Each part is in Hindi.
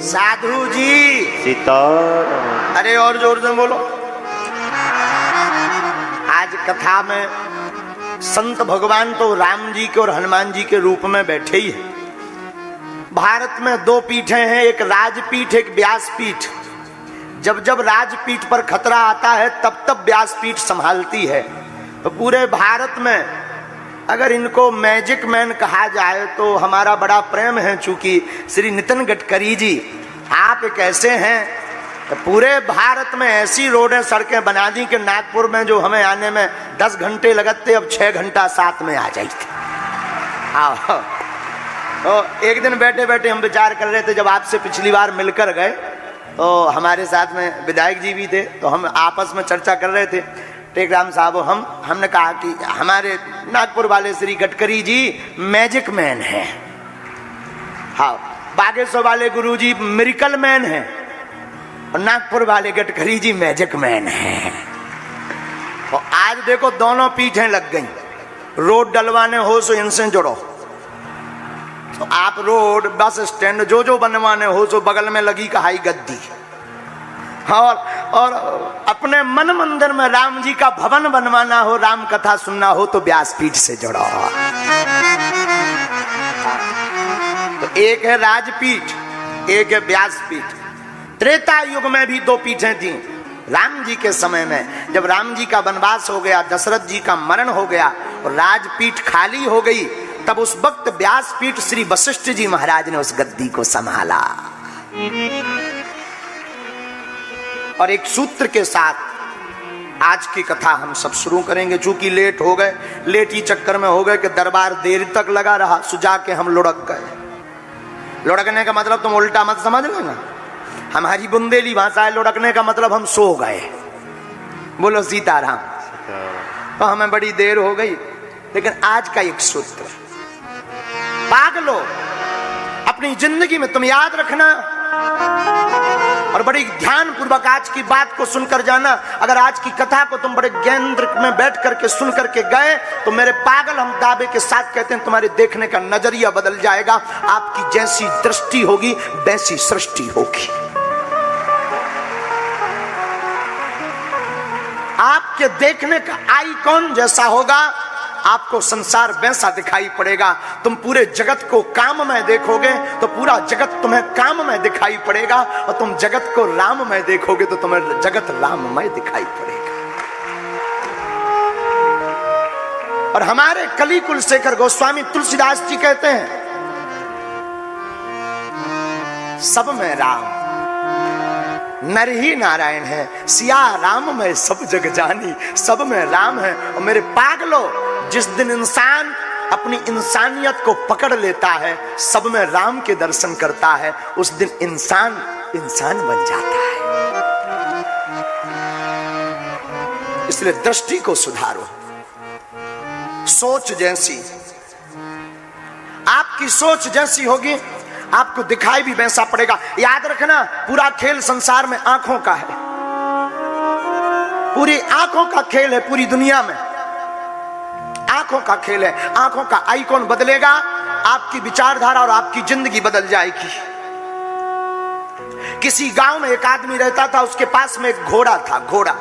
साधु जी सीताराम। अरे और जोर से बोलो। आज कथा में संत भगवान तो राम जी के और हनुमान जी के रूप में बैठे ही है। भारत में दो पीठें हैं, एक राजपीठ एक व्यासपीठ। जब जब राजपीठ पर खतरा आता है तब तब व्यासपीठ संभालती है। तो पूरे भारत में अगर इनको मैजिक मैन कहा जाए तो हमारा बड़ा प्रेम है, चूंकि श्री नितिन गडकरी जी आप एक ऐसे हैं तो पूरे भारत में ऐसी रोडें सड़कें बना दी कि नागपुर में जो हमें आने में 10 घंटे लगते अब 6 घंटा 7 में आ जाते। हाँ, तो एक दिन बैठे बैठे हम विचार कर रहे थे, जब आपसे पिछली बार मिलकर गए तो हमारे साथ में विधायक जी भी थे, तो हम आपस में चर्चा कर रहे थे। टेकराम साहब हमने कहा कि हमारे नागपुर वाले श्री गडकरी जी मैजिक मैन हैं, हाँ बागेश्वर वाले गुरु जी मिरेकल मैन हैं और नागपुर वाले गडकरी जी मैजिक मैन हैं। तो आज देखो दोनों पीठें लग गई। रोड डलवाने हो सो इनसे जुड़ो, तो आप रोड बस स्टैंड जो बनवाने हो सो बगल में लगी कहाई गद्दी। और अपने मन मंदिर में राम जी का भवन बनवाना हो, राम कथा सुनना हो तो व्यासपीठ से जुड़ो। तो एक है राजपीठ एक है व्यासपीठ। त्रेता युग में भी दो पीठें थी। राम जी के समय में जब राम जी का वनवास हो गया, दशरथ जी का मरण हो गया और राजपीठ खाली हो गई, तब उस वक्त व्यासपीठ श्री वशिष्ठ जी महाराज ने उस गद्दी को संभाला। और एक सूत्र के साथ आज की कथा हम सब शुरू करेंगे। चूंकि लेट हो गए, लेट ही चक्कर में हो गए कि दरबार देर तक लगा रहा, सुजा के हम लुढ़क गए। लुढ़कने का मतलब तुम उल्टा मत समझ लेना, हमारी बुंदेली भाषा है लुढ़कने का मतलब हम सो गए। बोलो सीताराम। तो हमें बड़ी देर हो गई, लेकिन आज का एक सूत्र पागलो अपनी जिंदगी में तुम याद रखना और बड़ी ध्यान पूर्वक आज की बात को सुनकर जाना। अगर आज की कथा को तुम बड़े केंद्र में बैठ करके सुन करके गए तो मेरे पागल हम दावे के साथ कहते हैं तुम्हारे देखने का नजरिया बदल जाएगा। आपकी जैसी दृष्टि होगी वैसी सृष्टि होगी। आपके देखने का आइकॉन जैसा होगा आपको संसार वैसा दिखाई पड़ेगा। तुम पूरे जगत को काम में देखोगे तो पूरा जगत तुम्हें काम में दिखाई पड़ेगा, और तुम जगत को राम में देखोगे तो तुम्हें जगत राममय दिखाई पड़ेगा। और हमारे कली कुलशेखर गोस्वामी तुलसीदास जी कहते हैं, सब में राम नर ही नारायण है, सिया राम में सब जग जानी। सब में राम है। और मेरे पागलों, जिस दिन इंसान अपनी इंसानियत को पकड़ लेता है, सब में राम के दर्शन करता है, उस दिन इंसान इंसान बन जाता है। इसलिए दृष्टि को सुधारो। सोच जैसी आपकी सोच जैसी होगी आपको दिखाई भी वैसा पड़ेगा। याद रखना, पूरा खेल संसार में आंखों का है। पूरी आंखों का खेल है। पूरी दुनिया में आंखों का खेल है। आंखों का आइकॉन बदलेगा, आपकी विचारधारा और आपकी जिंदगी बदल जाएगी। किसी गांव में एक आदमी रहता था, उसके पास में एक घोड़ा था। घोड़ा,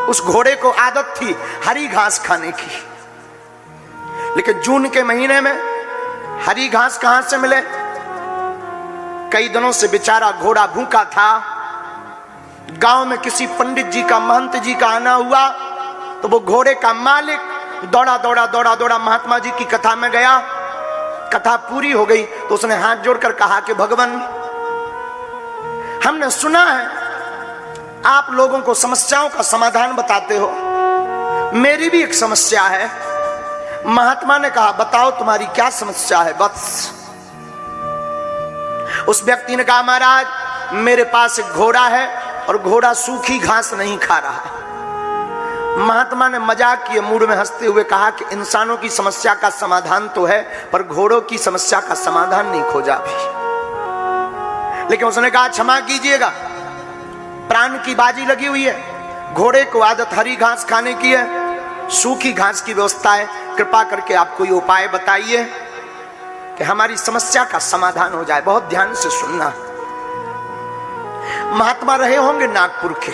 उस घोड़े को आदत थी हरी घास खाने की। लेकिन जून के महीने में हरी घास कहां से मिले? कई दिनों से बेचारा घोड़ा भूखा था। गांव में किसी पंडित जी का, महंत जी का आना हुआ तो वो घोड़े का मालिक दौड़ा दौड़ा दौड़ा दौड़ा महात्मा जी की कथा में गया। कथा पूरी हो गई तो उसने हाथ जोड़कर कहा कि भगवान, हमने सुना है आप लोगों को समस्याओं का समाधान बताते हो, मेरी भी एक समस्या है। महात्मा ने कहा, बताओ तुम्हारी क्या समस्या है बस। उस व्यक्ति ने कहा, महाराज मेरे पास एक घोड़ा है और घोड़ा सूखी घास नहीं खा रहा। महात्मा ने मजाक किए मूड में हंसते हुए कहा कि इंसानों की समस्या का समाधान तो है, पर घोड़ों की समस्या का समाधान नहीं खोजा अभी। लेकिन उसने कहा, क्षमा कीजिएगा, प्राण की बाजी लगी हुई है। घोड़े को आदत हरी घास खाने की है, सूखी घास की व्यवस्था है। कृपा करके आप कोई उपाय बताइए कि हमारी समस्या का समाधान हो जाए। बहुत ध्यान से सुनना। महात्मा रहे होंगे नागपुर के,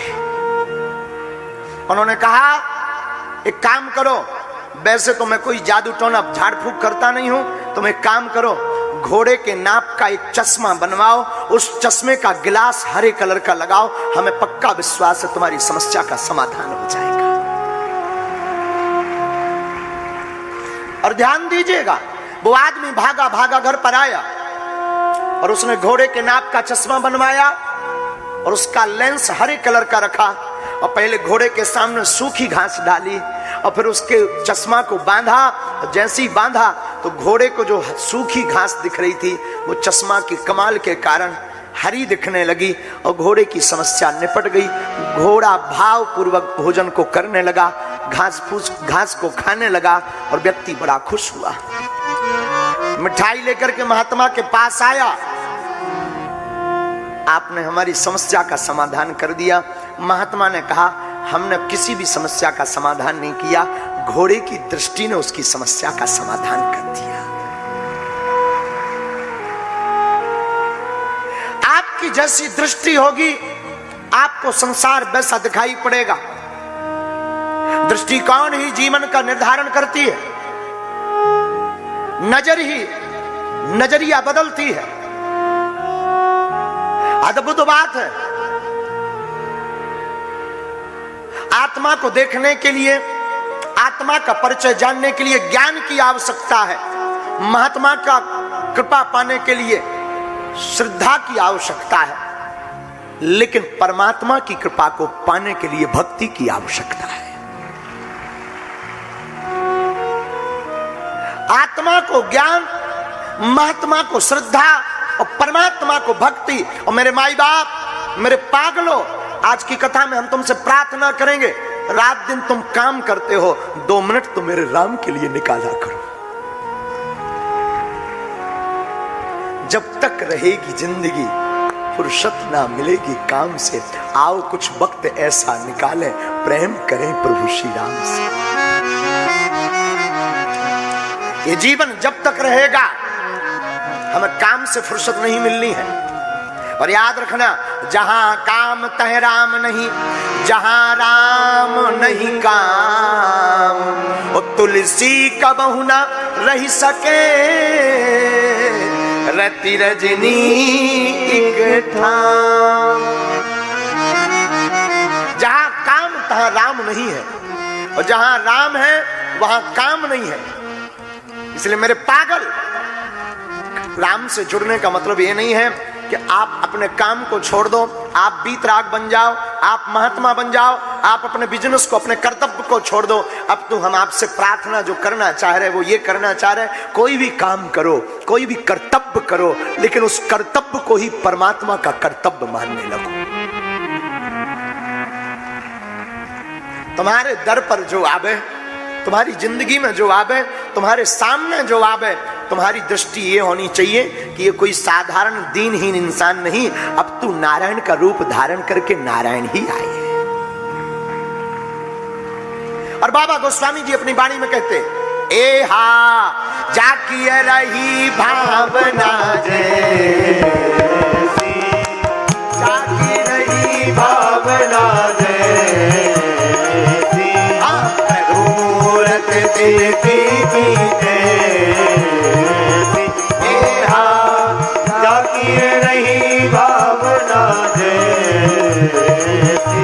उन्होंने कहा एक काम करो, वैसे तो मैं कोई जादू टोना झाड़ फूक करता नहीं हूं, तुम एक काम करो, घोड़े के नाप का एक चश्मा बनवाओ, उस चश्मे का गिलास हरे कलर का लगाओ, हमें पक्का विश्वास है तुम्हारी समस्या का समाधान हो जाएगा। और ध्यान दीजिएगा, वो आदमी भागा भागा घर पर आया और उसने घोड़े के नाप का चश्मा बनवाया और उसका लेंस हरे कलर का रखा और पहले घोड़े के सामने सूखी घास डाली और फिर उसके चश्मा को बांधा। जैसे ही बांधा तो घोड़े को जो सूखी घास दिख रही थी वो चश्मा की कमाल के कारण हरी दिखने लगी और घोड़े की समस्या निपट गई। घोड़ा भाव पूर्वक भोजन को करने लगा, घास को खाने लगा और व्यक्ति बड़ा खुश हुआ। मिठाई लेकर के महात्मा के पास आया, आपने हमारी समस्या का समाधान कर दिया। महात्मा ने कहा हमने किसी भी समस्या का समाधान नहीं किया, घोड़े की दृष्टि ने उसकी समस्या का समाधान कर दिया। आपकी जैसी दृष्टि होगी आपको संसार वैसा दिखाई पड़ेगा। दृष्टिकोण ही जीवन का निर्धारण करती है, नजर ही नजरिया बदलती है। अद्भुत बात है। आत्मा को देखने के लिए, आत्मा का परिचय जानने के लिए ज्ञान की आवश्यकता है। महात्मा का कृपा पाने के लिए श्रद्धा की आवश्यकता है, लेकिन परमात्मा की कृपा को पाने के लिए भक्ति की आवश्यकता है। आत्मा को ज्ञान, महात्मा को श्रद्धा और परमात्मा को भक्ति। और मेरे माई बाप, मेरे पागलों, आज की कथा में हम तुमसे प्रार्थना करेंगे, रात दिन तुम काम करते हो, 2 मिनट तो मेरे राम के लिए निकाला करो। जब तक रहेगी जिंदगी फुर्सत ना मिलेगी काम से, आओ कुछ वक्त ऐसा निकालें, प्रेम करें प्रभु श्री राम से। ये जीवन जब तक रहेगा हमें काम से फुर्सत नहीं मिलनी है। और याद रखना, जहां काम तह राम नहीं, जहां राम नहीं काम, वो तुलसी कबहु न रह सके, रति रजनी एक ठाम। जहां काम तहां राम नहीं है, और जहां राम है वहां काम नहीं है। इसलिए मेरे पागल, राम से जुड़ने का मतलब ये नहीं है कि आप अपने काम को छोड़ दो, आप बीतराग बन जाओ, आप महात्मा बन जाओ, आप अपने बिजनेस को, अपने कर्तव्य को छोड़ दो। अब तो हम आपसे प्रार्थना जो करना चाह रहे, वो ये करना चाह रहे, कोई भी काम करो, कोई भी कर्तव्य करो, लेकिन उस कर्तव्य को ही परमात्मा का कर्तव्य मानने लगो। तुम्हारे दर पर जो आवे, तुम्हारी जिंदगी में जो आवे, तुम्हारे सामने जो आवे, तुम्हारी दृष्टि ये होनी चाहिए कि ये कोई साधारण दीनहीन इंसान नहीं, अब तू नारायण का रूप धारण करके नारायण ही आए है। और बाबा गोस्वामी जी अपनी वाणी में कहते, ए हा जाकिए रही भावना जैसी, जाकी रही भावना जैसी, मूरत देखी रही भावना जैसी,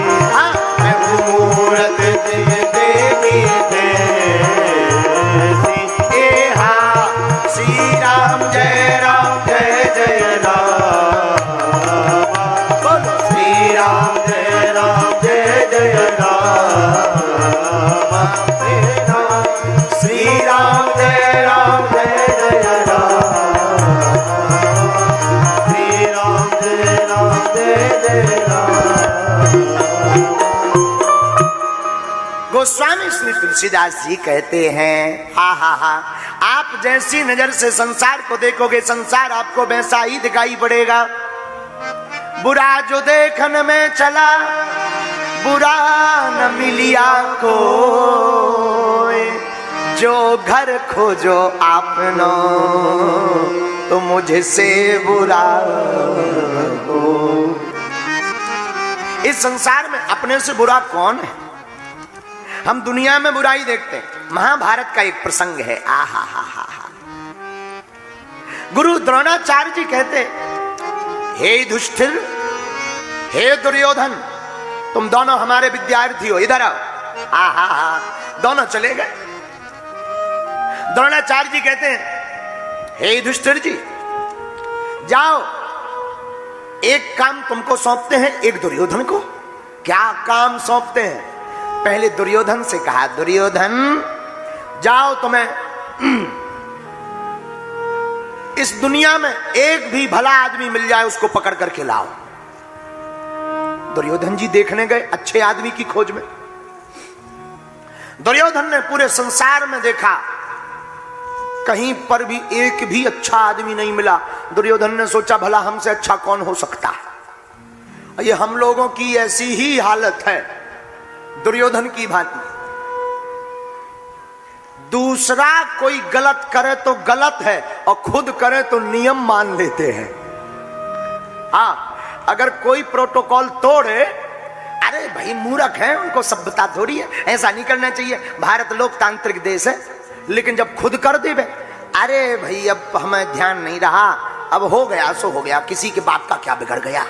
मूरत देवी जैसी। ए हा श्री राम जय राम जय जय राम, बोलो श्री राम जय राम जय जय राम, श्री राम जय राम जय जय राम, गोस्वामी श्री तुलसीदास जी कहते हैं, हा हा हा, आप जैसी नजर से संसार को देखोगे, संसार आपको वैसा ही दिखाई पड़ेगा। बुरा जो देखन में चला, बुरा न मिलिया को, जो घर खोजो आपनो तो मुझसे बुरा हो। इस संसार में अपने से बुरा कौन है? हम दुनिया में बुराई देखते हैं। महाभारत का एक प्रसंग है, आहा हा हा हा। गुरु द्रोणाचार्य जी कहते, हे युधिष्ठिर, हे दुर्योधन, तुम दोनों हमारे विद्यार्थी हो, इधर आओ। आहा हा, दोनों चले गए। द्रोणाचार्य जी कहते हैं, हे युधिष्ठिर जी, जाओ, एक काम तुमको सौंपते हैं, एक दुर्योधन को। क्या काम सौंपते हैं? पहले दुर्योधन से कहा, दुर्योधन जाओ, तुम्हें इस दुनिया में एक भी भला आदमी मिल जाए उसको पकड़ करके लाओ। दुर्योधन जी देखने गए अच्छे आदमी की खोज में। दुर्योधन ने पूरे संसार में देखा, कहीं पर भी एक भी अच्छा आदमी नहीं मिला। दुर्योधन ने सोचा, भला हमसे अच्छा कौन हो सकता है? ये हम लोगों की ऐसी ही हालत है, दुर्योधन की भांति। दूसरा कोई गलत करे तो गलत है और खुद करे तो नियम मान लेते हैं। हाँ, अगर कोई प्रोटोकॉल तोड़े, अरे भाई मूर्ख है, उनको सभ्यता थोड़ी है, ऐसा नहीं करना चाहिए। भारत लोकतांत्रिक देश है, लेकिन जब खुद कर दे, अरे भाई अब हमें ध्यान नहीं रहा, अब हो गया सो हो गया, किसी के बाप का क्या बिगड़ गया,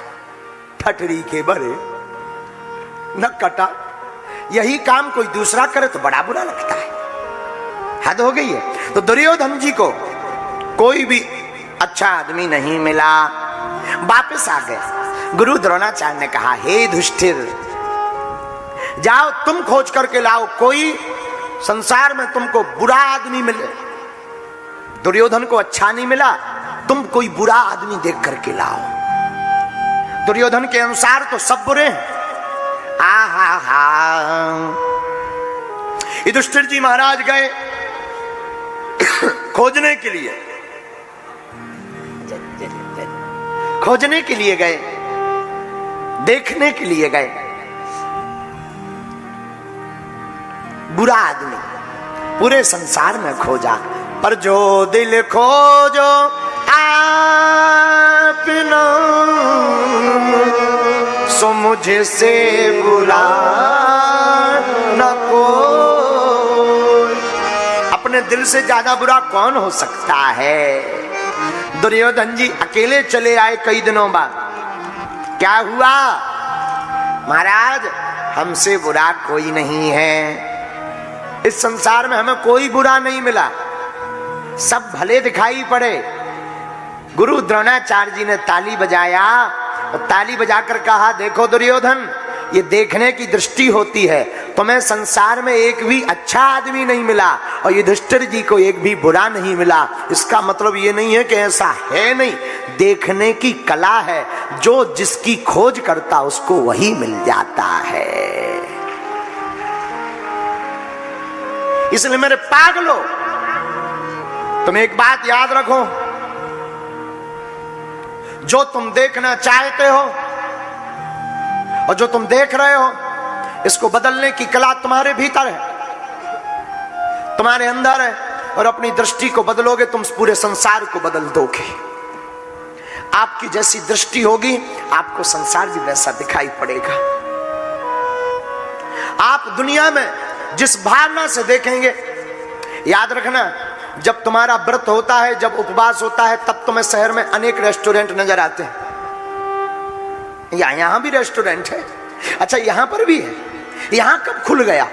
ठटरी के बड़े न कटा। यही काम कोई दूसरा करे तो बड़ा बुरा लगता है, हद हो गई है। तो दुर्योधन जी को कोई भी अच्छा आदमी नहीं मिला, वापस आ गए। गुरु द्रोणाचार्य ने कहा, हे युधिष्ठिर, जाओ तुम खोज करके लाओ, कोई संसार में तुमको बुरा आदमी मिले। दुर्योधन को अच्छा नहीं मिला, तुम कोई बुरा आदमी देख करके लाओ। दुर्योधन के अनुसार तो सब बुरे हैं। आहा हा। युधिष्ठिर जी महाराज गए खोजने के लिए, खोजने के लिए गए, देखने के लिए गए। बुरा आदमी पूरे संसार में खोजा, पर जो दिल खोजो आपनो सो मुझसे बुरा न कोई। अपने दिल से ज्यादा बुरा कौन हो सकता है? दुर्योधन जी अकेले चले आए कई दिनों बाद। क्या हुआ? महाराज, हमसे बुरा कोई नहीं है, इस संसार में हमें कोई बुरा नहीं मिला, सब भले दिखाई पड़े। गुरु द्रोणाचार्य जी ने ताली बजाया और ताली बजाकर कहा, देखो दुर्योधन, ये देखने की दृष्टि होती है, तुम्हें संसार में एक भी अच्छा आदमी नहीं मिला और युधिष्ठिर जी को एक भी बुरा नहीं मिला। इसका मतलब ये नहीं है कि ऐसा है नहीं, देखने की कला है, जो जिसकी खोज करता उसको वही मिल जाता है। इसलिए मेरे पागलों, तुम एक बात याद रखो, जो तुम देखना चाहते हो और जो तुम देख रहे हो, इसको बदलने की कला तुम्हारे भीतर है, तुम्हारे अंदर है। और अपनी दृष्टि को बदलोगे, तुम पूरे संसार को बदल दोगे। आपकी जैसी दृष्टि होगी, आपको संसार भी वैसा दिखाई पड़ेगा। आप दुनिया में जिस भावना से देखेंगे, याद रखना, जब तुम्हारा व्रत होता है, जब उपवास होता है, तब तुम्हें शहर में अनेक रेस्टोरेंट नजर आते हैं। यहां भी रेस्टोरेंट है। अच्छा, यहां पर भी है। यहां कब खुल गया?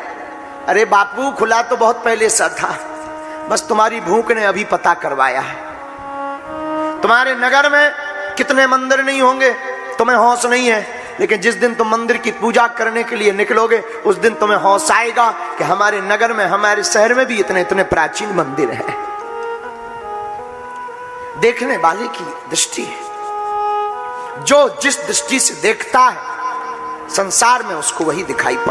अरे बापू, खुला तो बहुत पहले से था, बस तुम्हारी भूख ने अभी पता करवाया है। तुम्हारे नगर में कितने मंदिर नहीं होंगे, तुम्हें होश नहीं है, लेकिन जिस दिन तुम मंदिर की पूजा करने के लिए निकलोगे, उस दिन तुम्हें होश आएगा कि हमारे नगर में, हमारे शहर में भी इतने इतने प्राचीन मंदिर हैं। देखने वाले की दृष्टि है, जो जिस दृष्टि से देखता है संसार में, उसको वही दिखाई पड़ता है।